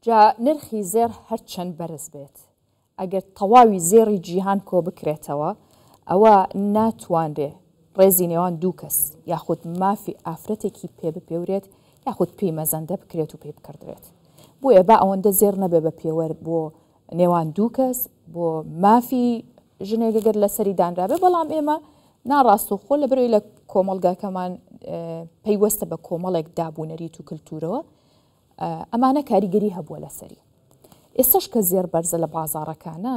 جا نرخی زێر هەرچەند بەرز بێت ئەگەر تەواوی زێڕی جیهان کۆ بکرێتەوە ئەوە ناتوانرێ ڕێزی نێوان دوو کەس یاخود مافی ئافرەتێکی پێ بپێورێت یاخود پێی مەزەندە بکرێت و پێ بکردرێت بۆیە با ئەوەندە زێر نەبێ بە پێوەەر بۆ نێوان دوو کەس بۆ مافی ژنێگەگەر لەسەری دانرابێ بەڵام ئێمە ناڕاست و خۆ لە بەرەوەی لە کۆمەڵگاکەمان پەیوەستە بە کۆمەڵێک دابوونەریت و کللتورەوە ئەمانە کاریگەری هەبووە لەسەری ئێستش کە زێر بەرزە لە بازاڕەکانە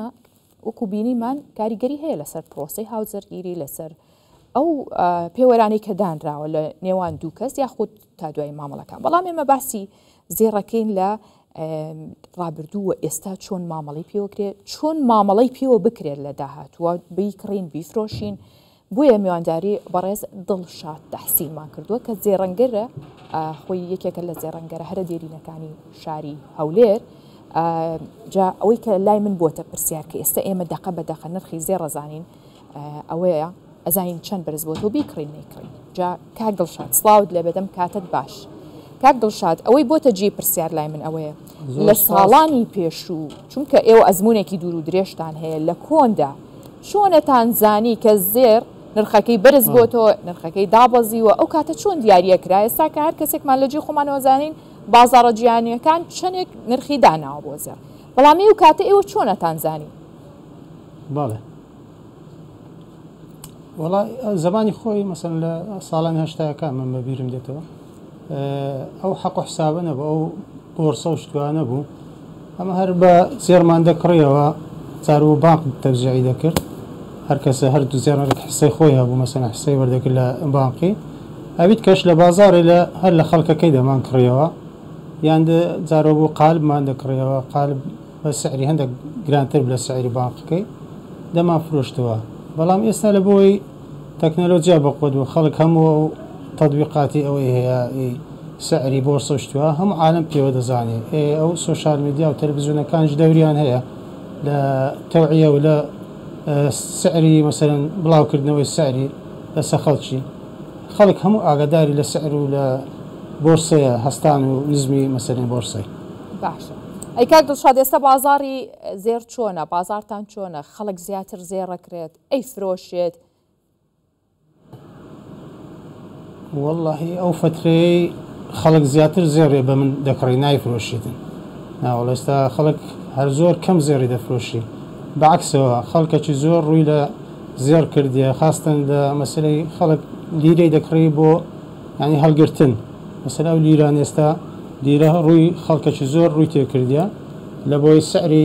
وەکو بینیمان کاریگەری هەیە لەسەر پرۆسی هاوزەرگیری لەسەر ئەو پێوەرانی کە دانراوە لە نێوان دوو کەس یاخود تا دوای مامەڵەکان بەڵام ئێمە باسی زێڕەکەین لە ڕابردوو و ئێستا چۆن مامەڵی پێوەکرێت چۆن مامەڵی پێوە بکرێت لە داهاتوە بیکڕین بیفرۆشین بۆیە میوانداری بەڕێز دڵشاد تەحسینمان کردووە کە زێڕەنگەرە خۆی یەکێکە لە زێڕەنگەرە هەرە دێرینەکانی شاری هەولێر جا ئەوەی کە لای من بۆتە پرسیار کە ئێستا ئێمە دەقە بە دەقە نرخی زێڕەزانین ئەوەیە ئەزانین چەند بەرز بۆتەوە بیکڕین نەیکڕین جا کاک دڵشاد سڵاوت لێ بەدەم کاتت باش کاک دڵشاد ئەوەی بۆتە جێ پرسیار لای من ئەوەیە لە ساڵانی پێشوو چونکە ئێوە ئەزمونێکی دوور و درێژتان هەیە لە کۆندا چۆنەتان زانی کە زێر نرخەکەی بەرز بۆتەوە نرخەکەی دابەزیوە ئەو کاتە چۆن دیارەکرا ئێستا کە هەر کەسێکمان لە جێ خۆمانەوە زانین بازاڕە جیهانیەکان چەندێک نرخی داناوە بۆ زێر بەڵام ئێوە کاتە ئێوە چۆنەتان زانی بەڵێ وڵای زمانی خۆی مەسەن لە ساڵانی هەشتاکان من بەبیرم دێتەوە ئەو حەق و حسابە نەبوو ئەو بۆرسە و شتوانە بوو ئەمە هەر بە زێرمان دەکڕیەوە جار و بانک تەوزیعی دەکرد هەر کەسە هەردوو زێڕێک حسەی خۆی هەبوو مەسەن حسەی وەردەکرد لە بانقی ئەویت کەش لە بازاڕی لە هەر لە خەڵکەکەی دەمان کڕیەوە یان جارۆ بوو قالبمان دەکڕیەوە قالب بە سعری هەندێک گرانتر لە سعری بانقەکەی دەمان فرۆشتەوە بەڵام ئێستا لە بۆی تەکنەلۆجیا بەقوت و خەڵک هەموو تەطبیقاتی ئەوەی هەیە سعری بۆرسە و شتووە هەموو عالم پێوە دەزانێت ئەو سۆشال میدیا و تەلەڤیزیۆنەکانش دەوریان هەیە لە تەوعیە و لە سعری مەسەرەن بڵاوکردنەوەی سعری لەسەر خەڵکی خەڵک هەموو ئاگاداری لە سعر و لە بۆرسەیە هەستان و نزمی مەسەرەن بۆرسەی باشە ئەی کاک دڵشاد ئێستا بازاڕی زێر چۆنە بازارتان چۆنە خەڵک زیاتر زێڕەکرێت ئەی فرۆشێت واللهی ئەو فترەی خەڵک زیاتر زێڕێ بە من دەکڕی نایفرۆشیتن ناوەڵ ئێستا خەڵک هەر زۆر کەم زێڕی دەفرۆشی بەعکسەوە خەڵکەکی زۆر ڕووی لە زێر کردیە خاستن لە مەسلەی خەڵک لیرەی دەکڕی بۆ ینی هەڵگرتن مەسەلا ئەو لیران ئێستا لیرە ڕووی خەڵکەکی زۆر ڕووی تێکردیە لە بۆی سعری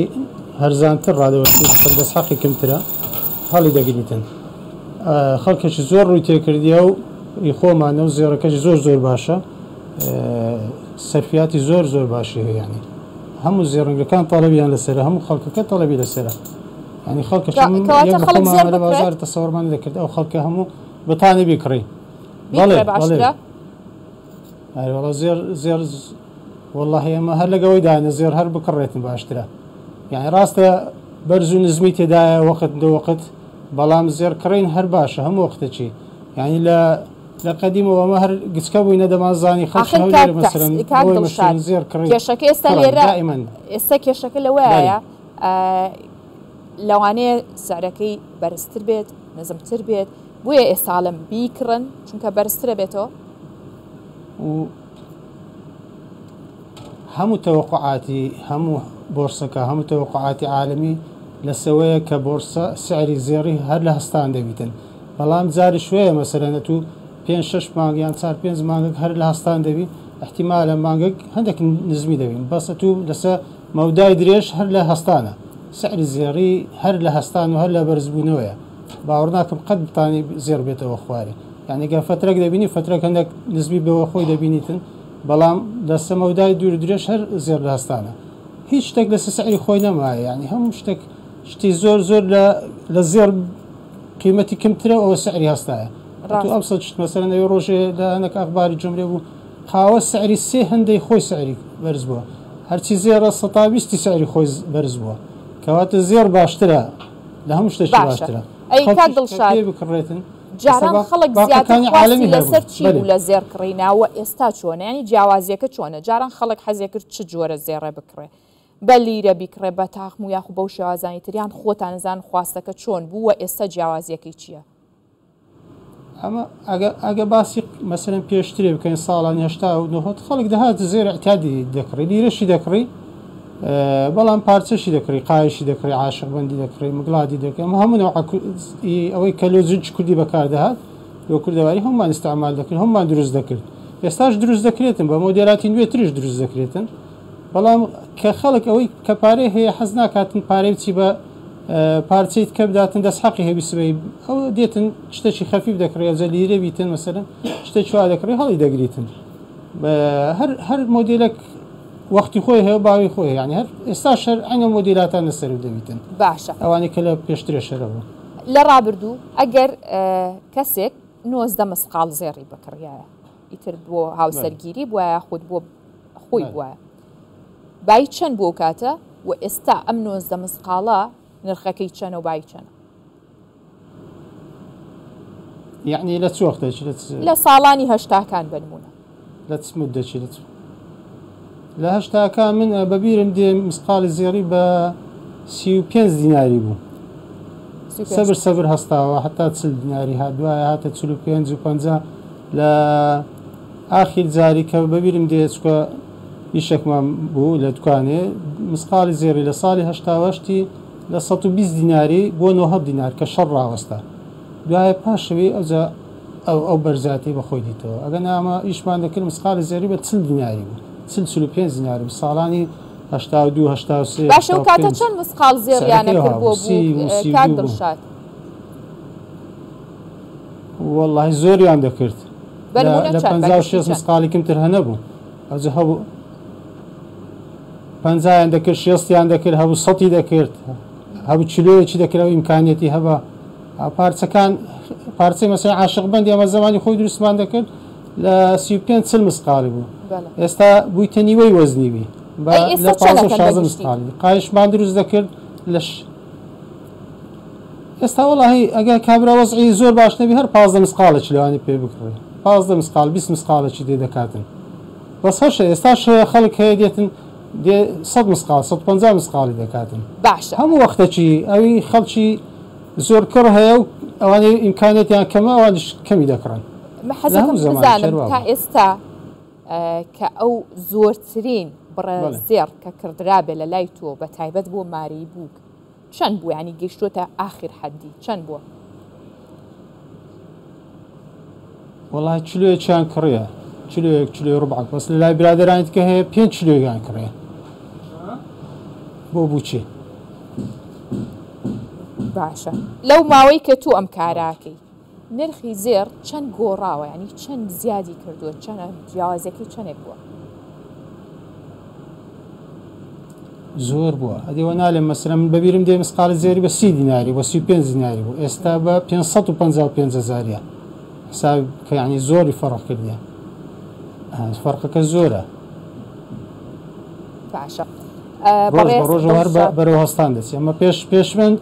هەرزانتر ڕادەوەستی دەست حەقی کەمترە هەڵی دەگریتن خەڵکەکی زۆر ڕووی تێکردیە و خۆمانە و زێڕەکەش زۆر زۆر باشە سەرفیاتی زۆر زۆر باشی هەیەیانی هەموو زێڕنگەکان تەڵەبیان لەسەرە هەموو خەڵکەکە تەڵەبی لەسەرە ینی خەڵکە لە بازار تەسەوڕمان دەکرد ئەو خەڵکە هەموو بەتانی بیکڕی بەڵێ زێر والله ئێمە هەر لەگەوەی داینە زێر هەر بکڕێتن باشترە یعنی ڕاستە بەرز و نزمی تێدایە وەخت دۆوەقت بەڵام زێر کڕین هەر باشە هەموو وەختەچی ینی لە قەدیمەوە ئەمە هەر گچکە بووی نەدەمازانی کێشەکە ئێستا لێرە ئێستا کێشەکە لەوەیە لەوانەیە سعرەکەی بەرزتر بێت نەزمتر بێت بۆیە ئێستاڵم بیکڕن چونکە بەرزترە بێتەوە هەموو تەوەقعاتی هەموو بۆرسەکە هەموو تەوەقعاتی عالمی لەسەوەیە کە بۆرسە سعری زێڕی هەر لە هەستان دەبیتن بەڵام جاری شوەیە مەسەرەنەت و 5-6 مانگ یان 4-5 مانگێک هەر لە هەستان دەبی احتیمالە مانگێک هەندێک نزمی دەبین بەسە تو لەسەر مەودای درێژ هەر لە هەستانە سعری زێڕی هەر لە هەستان و هەر لە بەرزبوونەوەیە باوەڕ ناکەم قەت بتانی زێر بێتەوە خوارێ یعنی گە فترێک دەبینی فترێک هەندێک نزمی بەوە خۆی دەبینیتن بەڵام لەسەر مەودای دوور درێژ هەر زێر لە هەستانە هیچ شتێک لەسەر سعری خۆی نەمایە ینی هەموو شتێک شتی زۆر زۆر لە زێر قیمەتی کەمترە ئەوە سعری هەستایە ئەم شت مەسەرەن ئەوێ ڕۆژێ لە هەندێک ئەخباری جملێ بوو قاوە سعری سێ هەندەی خۆی سعری بەرز بووە هەرچی زێرە 120 سعری خۆی بەرز بووە کەواتە زێر باشترە لە هەموو شتێکی باشترە ئەی کاک دڵشاد بکڕێتن جاران خەڵک زیاتر لەسەر چی بوو لە زێر کڕیناوە ئێستا چۆنە ینی جیاوازیەکە چۆنە جاران خەڵک حەزێ کرد چ جۆرە زێڕێ بکڕێ بە لیرە بیکڕێ بە تاخم و یاخو بەو شێوازانی تریان خۆتان نزان خواستەکە چۆن بوو و ئێستا جیاوازیەکەی چییە؟ ئەمە ئەگە باسی مەسەرەن پێشترێ بکەین ساڵانی هەشتا و نۆهۆت خەڵک دەهات زێر ئەتیادی دەکڕی لیرەشی دەکڕی بەڵام پارچەشی دەکڕی قایشی دەکڕی عاشقبەندی دەکڕی مگڵاتی دەکەم هەموو ئەوەی کەلۆزج کوردی بەکاردەهات بۆ کوردەواری هەمومان استعمال دەکرد هەمومان دروست دەکرد ئێستاش دروست دەکرێتن بە مۆدێراتی نوێ تریش دروست دەکرێتن بەڵام کە خەڵک ئەوەی کە پارەی هەیە حەز ناکاتن پارەی بچی بە پارچەیت کە بداتن دەست حەقی هەبی سبەی ئەو دێتن شتێکی خەفیف دەکڕێ ئەجە لیرە بیتن مەسەرەن شتێکی وا دەکڕی هەڵی دەگریتن هەر مۆدێلێک وەختی خۆی هەیە باوی خۆی ینی هەر ئێستا شەر ئەنە مۆدیلاتان لەسەر دەبیتن باشە ئەوانەی کە لە پێشترێ شەرەوە لە ڕابردوو ئەگەر کەسێک 90 مسقال زێڕی بکڕایە ئیتر بۆ هاوسەرگیری بووە خودت بۆ خۆی بووە بای چەند بۆ کاتە و ئێستا ئەم 90 مسقالە نرخەکەی چەنە و بای چەنە یعنی لە چ وەختێکی لە ساڵانی هەشتاکان بنمونە لە چ موددەچی لە هەشتاکان من بەبیرم دێ مسقالی زێڕی بە 35 دیناری بوو سەبر هەستاوە حتا 40 دیناری هات دوایە هاتە 45 و 50 لە ئاخیر جاری کە بەبیرم دێ چکە ئیشێکمان بوو لە دوکانێ مسقالی زێڕی لە ساڵی هەشتاوەشتی لە 120 دیناری بۆ 9 دینار کە شەڕ ڕاوەستا دوایە پاشەوەی ئەو بەرزاتی بە خۆی دیتەوە ئەگە نامە ئیشمان دەکرد مسقالی زێڕی بە 40 دیناری بوو 45 دیناری ساڵانی 82 83 باشە و کاتە چەند مسقال زێڕیانە کرد بۆ بوو کات دڵشاد وەڵڵاهی زۆریان دەکرد لە 56 مسقالی کەمتر هەنەبوو ئەوجە هەبوو 50یان دەکرد 60یان دەکرد هەبوو 100 دەکرد هەبوو چلۆیەکی دەکرەوە ئیمکانیەتی هەبە پارچەکان پارچەی مەسەڵەن عاشقبەندی ئەمە زەمانی خۆی دروستمان دەکرد لە 35 مسقالی بوو ئێستا بوویتە نیوەی وەزنیوی لە 16 مسقالی قایشمان دروست دەکرد لەش ئێستا وەڵاهی ئەگەر کابرا وەزعی زۆر باش نەبی هەر 15 مسقالێکی لەوانی پێ بکڕێ 15 مسقال 20 مسقالێکی دێ دەکاتن بەس هەشە ئێستاش خەڵک هەیە دێتن 100 مسقال 150 مسقالی دەکاتن باشە هەموو وەختەکی ئەوی خەڵکی زۆر کڕ هەیە و ئەوانەی ئیمکانێتیان کەمە ئەوانش کەمی دەکڕن حەزەکەم بزانم تا ئێستا کە ئەو زۆرترین بڕە زێڕ کە کردرابێ لە لای تۆ بە تایبەت بۆ ماری بووک چەند بوو ینی گەیشتۆتە ئاخر حەدی چەند بووە وەڵای چلۆیەکیان کڕیە چلۆی ڕبعک بەس لە لای برادرانیت کە هەیە 5 چلۆیان کڕێ بۆ بچێ باشە لەو ماوەی کە تو ئەم کاراکەی نرخی زێر چەند گۆڕاوە ینی چەند زیادی کردووە چەند جیاوازەکەی چەندێک بووە زۆر بووە ئەدیوە نالێم مەسەرەن بەبیرم دێ مسقالی زێری بە 30 دیناری بە 35 دیناری بوو ئێستا بە 555 حساب کە یعنی زۆری فەرق کردیە فەرقەکە زۆرە باشە ڕۆژ هەر بەرەو هەستان دەچێت ئەمە پێشمن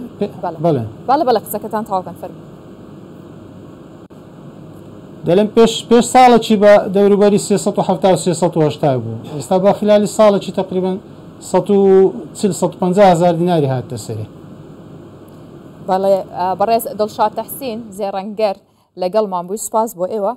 بەڵە قسەکەتان تاواکەن فەرمی دەڵێن پێش ساڵێکی بە دەوروبەری 370 بوو ئێستا بە خلالی ساڵێکی تقریبا 140 هزار دیناری هاتە سەری بەڕێز دڵشاد تەحسین زێڕەنگەر لەگەڵمان بووی سوپاس بۆ ئێوە